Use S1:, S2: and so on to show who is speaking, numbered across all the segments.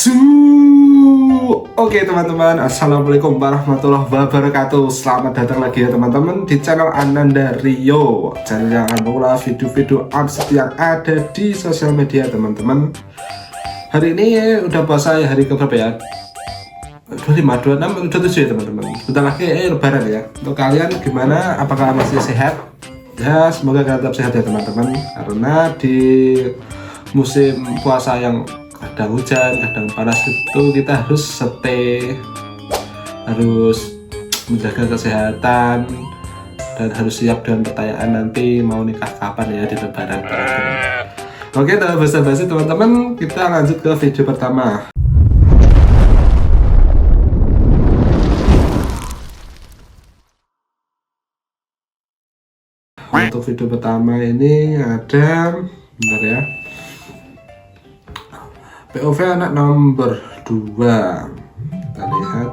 S1: Oke teman-teman, assalamualaikum warahmatullahi wabarakatuh. Selamat datang lagi ya teman-teman di channel Ananda Rio, channel yang akan mengulas video-video update yang ada di sosial media teman-teman. Hari ini udah puasa ya, hari keberapa ya? 25, 26, 27 ya teman-teman. Bentar lagi lebaran ya. Untuk kalian gimana? Apakah masih sehat? Ya semoga kalian tetap sehat ya teman-teman. Karena di musim puasa yang kadang hujan, kadang panas itu kita harus stay, harus menjaga kesehatan dan harus siap dengan pertanyaan nanti mau nikah kapan ya di lebaran. Oke, tanpa basa-basi teman-teman, kita lanjut ke video pertama. Untuk video pertama ini ada, bentar ya, POV anak nomor 2. Kita lihat.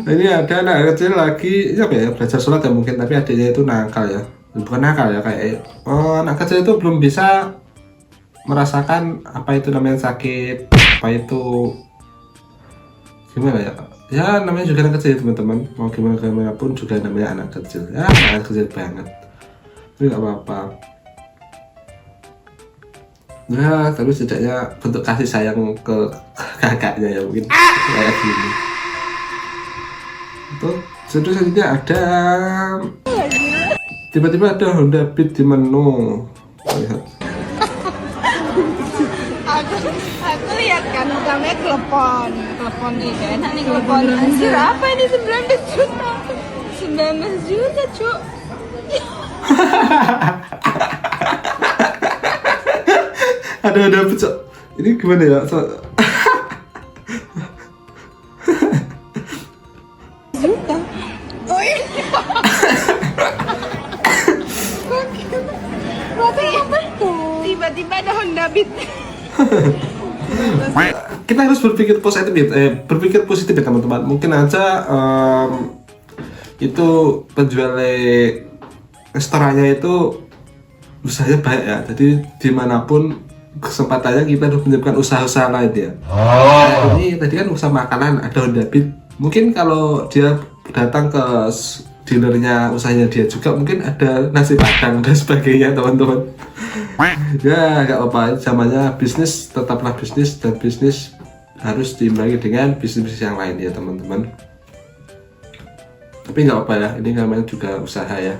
S1: Ini ada anak kecil lagi, apa ya, belajar sholat ya mungkin, tapi adiknya itu nakal ya. Bukan nakal ya, kayak anak kecil itu belum bisa merasakan apa itu namanya sakit, apa itu gimana ya. Ya namanya juga anak kecil teman-teman, mau gimana pun juga namanya anak kecil ya, anak kecil banget, tapi nggak apa-apa ya. Tapi setidaknya bentuk kasih sayang ke kakaknya ya mungkin kayak gini. Untuk selanjutnya ada, tiba-tiba ada Honda Beat di menu. Lihat.
S2: Aku lihat kan namanya telepon nih kan, nih telepon anjir apa ini 19 juta 19 juta cuk.
S1: ada pecah ini gimana ya,
S2: Juta. Oh iya. Tiba-tiba ada Honda Beat.
S1: Kita harus berpikir positif ya, berpikir positif ya teman-teman. Mungkin aja itu penjual restorannya itu usahanya baik ya, jadi dimanapun kesempatannya kita harus menyiapkan usaha-usaha lain ya. Ini tadi kan usaha makanan, ada Honda Beat. Mungkin kalau dia datang ke dealernya, usahanya dia juga mungkin ada nasi padang dan sebagainya teman-teman. Ya nggak apa-apa, zamannya bisnis tetaplah bisnis, dan bisnis harus diimbangi dengan bisnis yang lain ya teman-teman. Tapi nggak apa ya, ini namanya juga usaha ya.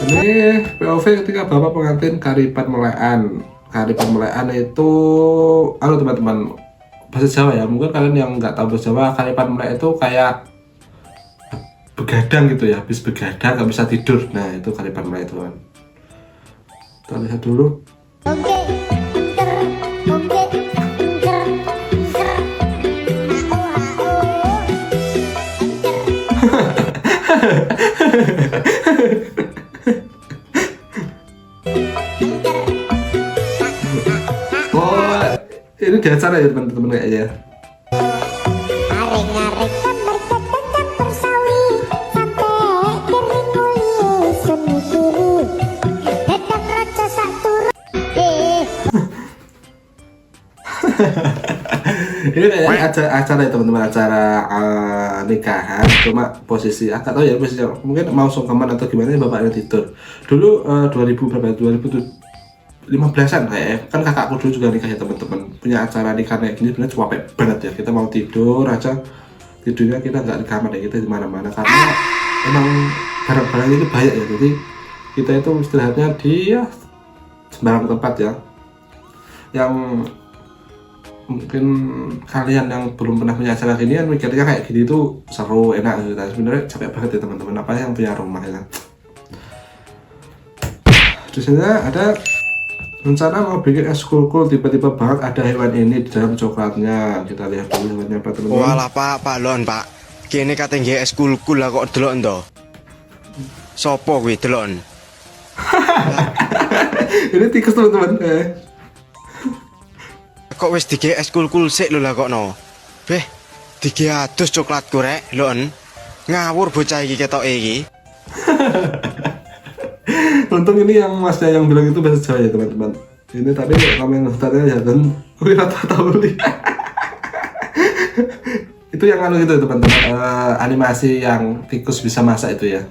S1: Ini POV ketika bapak pengantin Karipan Melean. Karipan Melean itu, halo teman-teman, bahasa Jawa ya, mungkin kalian yang nggak tahu bahasa Jawa, Karipan Melean itu kayak begadang gitu ya, habis begadang nggak bisa tidur. Nah itu Karipan Melean itu kan. Kita lihat dulu. Oh, ini di acara ya teman-teman kayaknya. Ini kayaknya acara ya teman-teman, acara nikahan, cuma posisi agak tahu ya, posisi mungkin mau sungkeman atau gimana, bapaknya tidur dulu. 2000 berapa, 2015an kayak kan kakakku dulu juga nikah ya teman-teman, punya acara nikah kayak gini. Sebenarnya capek banget ya, kita mau tidur aja, tidurnya kita nggak di kamar ya, kita di mana-mana karena emang barang-barang itu banyak ya. Jadi kita itu istirahatnya di ya sembarang tempat ya. Yang mungkin kalian yang belum pernah punya acara gini kan mikirnya kayak gini tuh seru, enak gitu. Nah, sebenarnya capek banget ya teman-teman, apa yang punya rumah ya. Di sini ada rencana mau bikin es kulkul, tiba-tiba banget ada hewan ini di dalam coklatnya. Kita lihat dulu hewannya apa teman-teman.
S3: Walah pak lon pak, kini katanya es kulkul lah kok delok ndo. Sopo kuwi delon?
S1: Ini tikus teman-teman.
S3: Kok wis dige es kulkul sik lho lah kok no. Beh, Digiatus coklat korek, lon. Ngawur bocah iki ketoke iki.
S1: Untung ini yang masnya yang bilang itu bahasa Jawa ya teman-teman. Ini tadi komentarnya ya kan, wih rata-rata beli. Itu yang anu gitu teman-teman, animasi yang tikus bisa masak itu ya.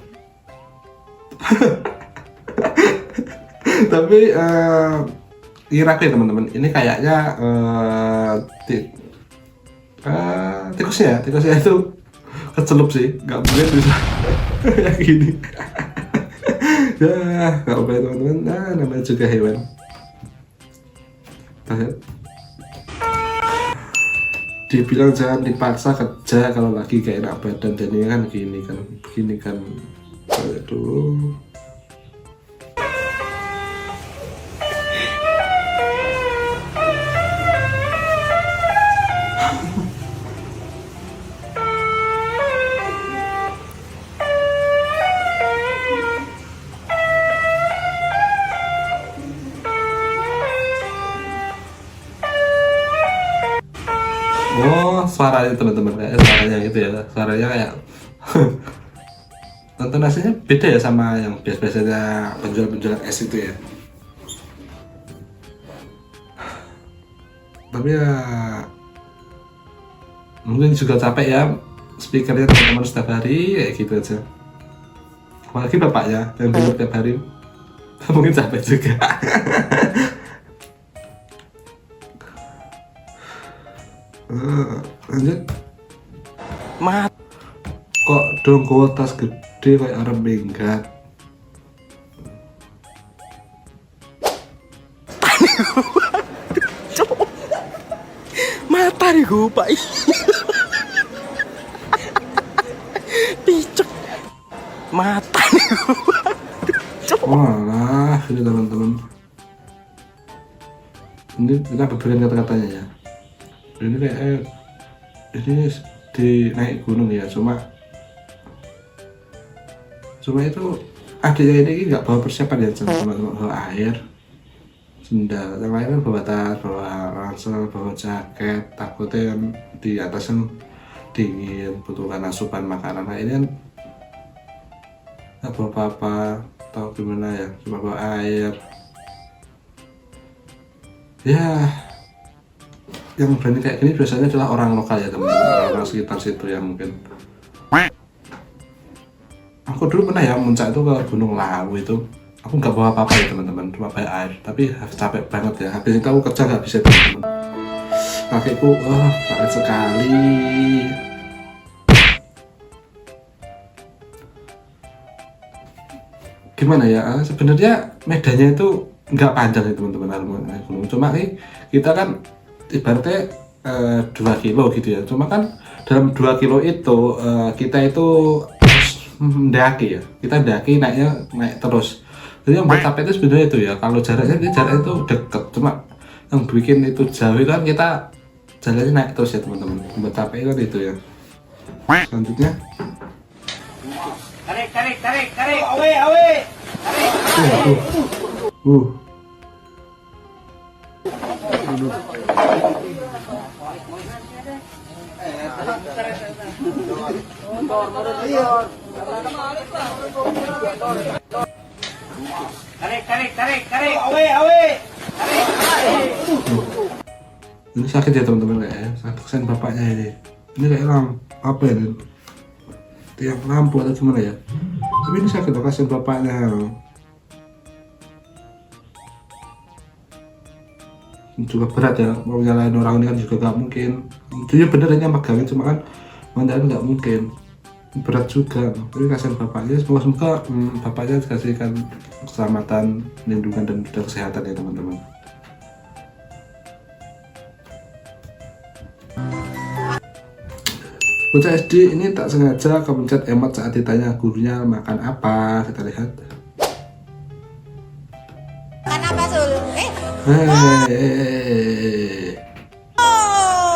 S1: Tapi kira-kira teman-teman, ini kayaknya tikusnya itu kecelup sih, nggak mungkin bisa kayak gini. Ya nggak boleh teman-teman, namanya juga hewan. Dibilang jangan dipaksa kerja kalau lagi gak enak badan, dan ini kan begini kan aduh. Oh, suaranya teman-teman, kayak suaranya gitu ya, suaranya kayak intonasinya beda ya sama yang biasanya penjual-penjual es itu ya. Tapi ya mungkin juga capek ya speakernya teman-teman setiap hari kayak gitu aja. Apalagi bapaknya yang dengar tiap hari, mungkin capek juga. Lanjut.
S3: Mat.
S1: Kok dong gue tas gede kayak orang minggat.
S3: Mata nih gue pak. Picek. Mata nih gue.
S1: Walah, ini teman-teman. Ini kita berbeda kata-katanya ya. Ini kayak ini di naik gunung ya, cuma itu adiknya ini nggak bawa persiapan ya, cuma bawa air, sendal, yang lain kan bawa tas, bawa ransel, bawa jaket, takutnya kan di atas kan dingin, butuhkan asupan makanan. Nah ini kan nggak bawa apa-apa, atau gimana ya, cuma bawa air ya. Yang berani kayak gini biasanya adalah orang lokal ya teman-teman, orang sekitar situ ya mungkin. Aku dulu pernah ya muncak itu ke Gunung Lawu itu, aku nggak bawa apa-apa ya teman-teman, cuma bawa air, tapi capek banget ya. Habis itu aku kerja nggak bisa teman-teman, kakiku sakit sekali. Gimana ya, sebenarnya medannya itu nggak panjang ya teman-teman, gunung, cuma kita kan ibaratnya 2 kilo gitu ya, cuma kan dalam 2 kilo itu kita itu mendaki ya, kita daki naik terus. Jadi yang buat capek itu sebenarnya itu ya, kalau jaraknya itu deket, cuma yang bikin itu jauh itu kan kita jalannya naik terus ya teman-teman. Buat capek kan itu ya. Selanjutnya tarik awe ini sakit ya teman-teman, kayak kasihan bapaknya ini kayak apa ya, tiang lampu atau gimana ya, tapi ini sakit loh, kasihan bapaknya. Juga berat ya, mau nyalain orang ini kan juga nggak mungkin. Itu ya benernya megangin, cuma kan mandarin nggak mungkin, berat juga. Tapi kasihan bapaknya, semoga bapaknya dikasihkan keselamatan, lindungan dan juga kesehatan ya teman-teman. Bocah SD ini tak sengaja kepencet emot saat ditanya gurunya makan apa. Kita lihat.
S2: Makan apa Sul?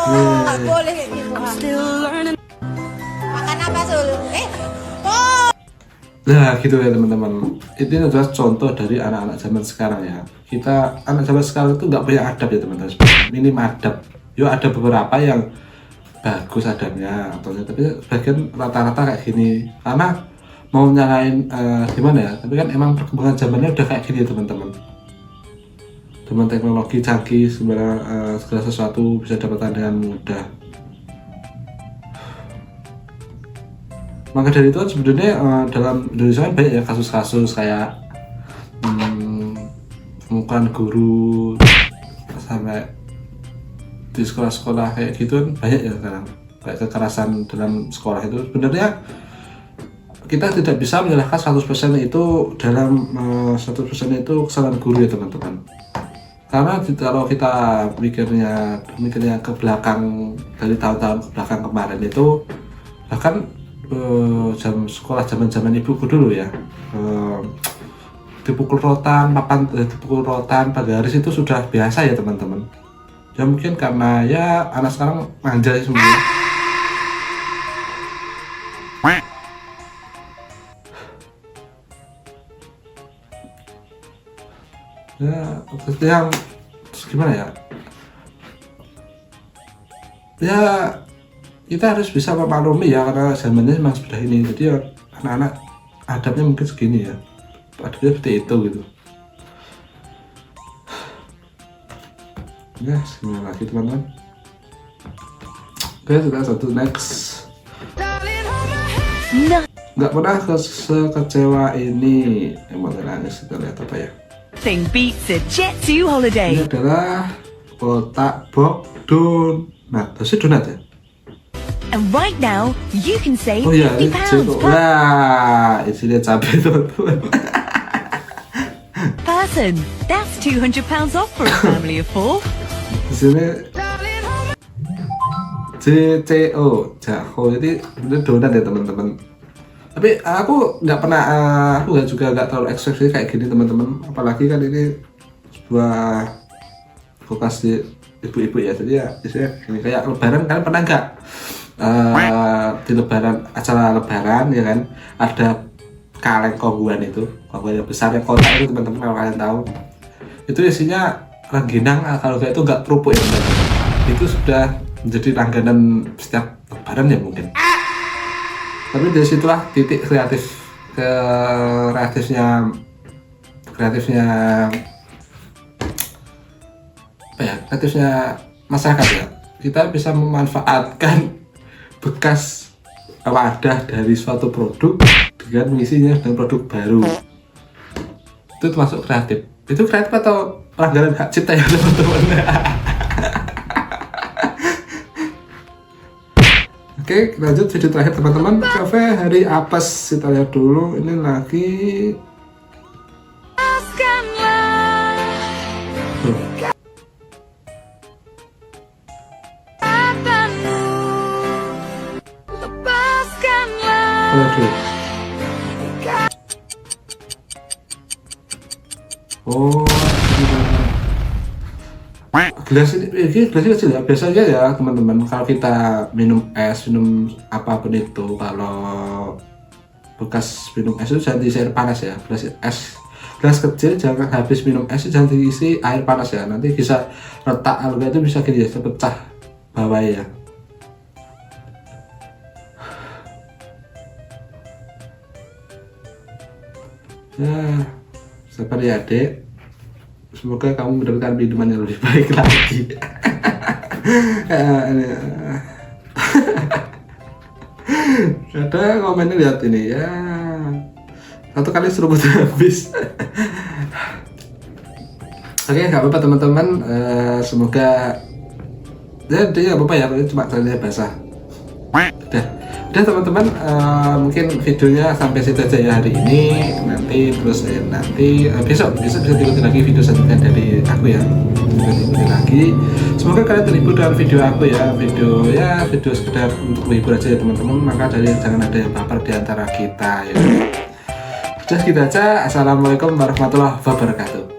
S2: Nggak boleh kayak gitu. Makan apa Sul?
S1: Nah gitu ya teman-teman. Ini adalah contoh dari anak-anak zaman sekarang ya. Kita anak zaman sekarang itu nggak punya adab ya teman-teman. Minim adab. Yo ada beberapa yang bagus adanya atau tapi sebagian rata-rata kayak gini karena mau nyalain gimana ya, tapi kan emang perkembangan zamannya udah kayak gini ya teman-teman. Dengan teknologi canggih segala sesuatu bisa dapatkan dengan mudah. Maka dari itu kan sebenarnya dalam Indonesia kan banyak ya kasus-kasus kayak pemukulan guru sampai di sekolah-sekolah kayak gitu kan banyak ya sekarang, kayak kekerasan dalam sekolah itu sebenarnya kita tidak bisa menyalahkan 100% itu dalam 100% itu kesalahan guru ya teman-teman. Karena kalau kita mikirnya ke belakang dari tahun-tahun ke belakang kemarin itu bahkan jam sekolah zaman ibuku dulu ya, dipukul rotan pagaris itu sudah biasa ya teman-teman. Ya mungkin karena ya anak sekarang manja semua. Ya yang gimana ya, ya kita harus bisa memaklumi ya karena zamannya memang sudah ini, jadi ya, anak-anak adabnya mungkin segini ya, adabnya seperti itu gitu ya. Gimana lagi teman-teman, oke kita satu next. Nggak pernah sekecewa ini, emang nangis. Kita lihat apa ya.
S4: Nothing beats a Jet2 holiday.
S1: Ini adalah kotak box donat. Terus donat ya?
S4: And right now, you can save
S1: Oh iya, ini
S4: £50 per
S1: nah, isinya cabai teman-teman.
S4: person. That's £200 off for a family of 4.
S1: Di sini JCO, Jaho, ini donat ya teman-teman. Tapi aku nggak pernah, aku juga nggak terlalu ekspektasi kayak gini teman-teman. Apalagi kan ini sebuah vokasi ibu-ibu ya, jadi ya isinya ini kayak lebaran. Kalian pernah nggak di lebaran, acara lebaran ya kan, ada kaleng kongguan itu, kongguan yang besar yang kotak itu teman-teman, kalau kalian tahu itu isinya rengginang. Kalau kayak itu nggak kerupuk ya teman-teman, itu sudah menjadi langganan setiap lebaran ya mungkin. Tapi dari situlah titik kreatifnya apa ya, kreatifnya masyarakat ya. Kita bisa memanfaatkan bekas wadah dari suatu produk dengan mengisinya dengan produk baru. Itu termasuk kreatif. Itu kreatif atau pelanggaran hak cipta ya teman-teman? Oke, lanjut video terakhir teman-teman. Cafe hari apes, kita lihat dulu. Ini lagi oh, gelas ini kecil ya. Biasanya ya teman-teman, kalau kita minum es, minum apapun itu, kalau bekas minum es itu jangan diisi air panas ya. Gelas kecil jangan habis minum es jangan diisi air panas ya, nanti bisa retak. Kalau itu bisa gini ya, pecah bawahnya ya. Ya, sabar ya adik, semoga kamu mendapatkan minuman yang lebih baik lagi. Ada komennya, lihat ini ya, satu kali seruput habis. Oke, nggak apa-apa teman-teman, semoga ya nggak apa-apa ya, cuma caranya basah. Udah teman-teman, mungkin videonya sampai situ aja ya hari ini. Nanti besok bisa diikuti lagi video selanjutnya dari aku ya. Diikuti lagi. Semoga kalian terhibur dengan video aku ya. Video sekedar untuk menghibur aja ya teman-teman. Maka jangan ada yang baper di antara kita ya. Udah gitu aja. Assalamualaikum warahmatullahi wabarakatuh.